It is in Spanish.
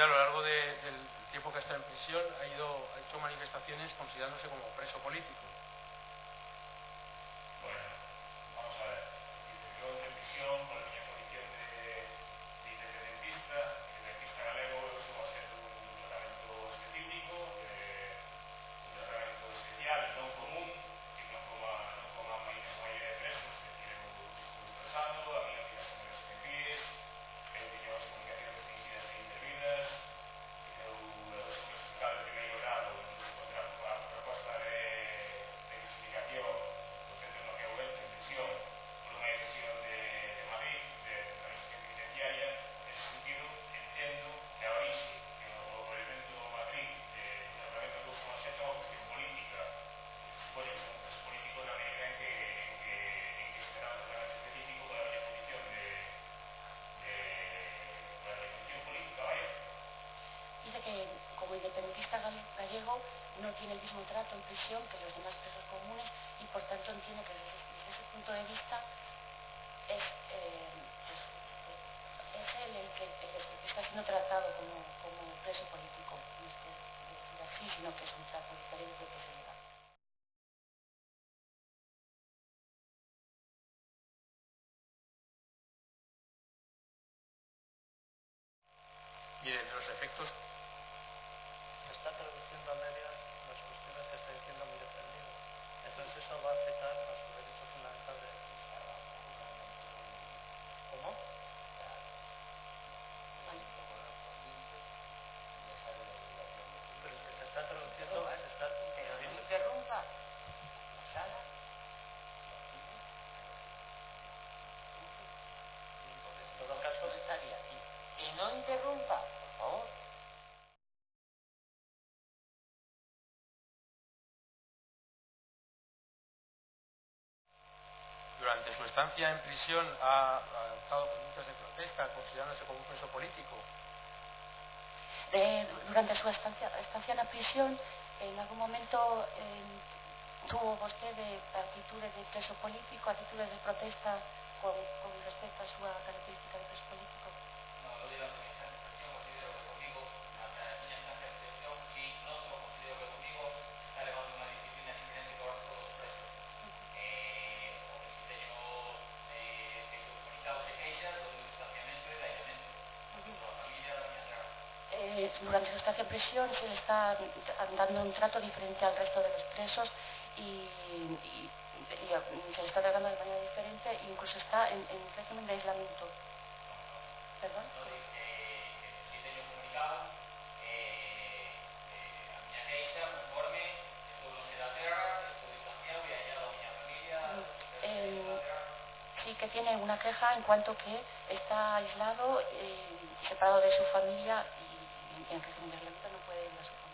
usted a lo largo del tiempo que está en prisión ha hecho manifestaciones considerándose como preso político. Bueno, vamos a ver. Yo entré en prisión por la miña condición de independentista galego, eso va a ser un tratamento específico, un tratamento especial, non común, que non como a maioría de presos, que eu estou procesando, a mí non me son meus MPs, eu teño as comunicacións restringidas e intervidas, eu son fiscal de primeiro grado, contra a proposta de justificación do centro no que eu entro en prisión por unha decisión de Madrid, de administración penitenciaria. Nese sentido, entendo que a orixe que o movimento Madrid do tratamento que uso máis é unha cuestión política. Supone que son un preso político na medida en que se me dá un tratamento específico pola miña condición política, vaya. Dice que como independentista gallego no tiene el mismo trato en prisión que los demás presos comunes y por tanto entiende que desde ese punto de vista es él el que está siendo tratado como preso político, no es decir así, sino que es un trato diferente que se le da. Y de los efectos está traduciendo a medias las cuestiones que está diciendo mi defendido. Entonces eso va a afectar a su derecho fundamental de defensa. ¿Cómo? Pero es que se está traduciendo, se está Pero no interrumpa la sala. en todo caso Estaría aquí. Que no interrumpa, por favor. durante su estancia en prisión ha adoptado conductas de protesta considerándose como un preso político. Durante su estancia en la prisión, en algún momento tuvo usted actitudes de preso político, actitudes de protesta con respecto a su característica de preso político. No, eu durante a miña estancia en prisión considero que comigo, ata a miña estancia en prisión, si noutro considero que comigo está levando unha disciplina diferente que os todos os presos. O que si teño feito comunicados de queixas do meu distanciamento e de aillamento. Junto a familia da miña terra. Durante su estancia en prisión se le está dando un trato diferente al resto de los presos y se le está tratando de manera diferente e incluso está en régimen de aislamiento. ¿Perdón? No digo que si teño comunicado a miña queixa conforme estou longe da terra, estou distanciado e aillado a miña familia, Sí que tiene una queja en cuanto que está aislado, separado de su familia y en régimen de aislamiento no puede ir a su familia.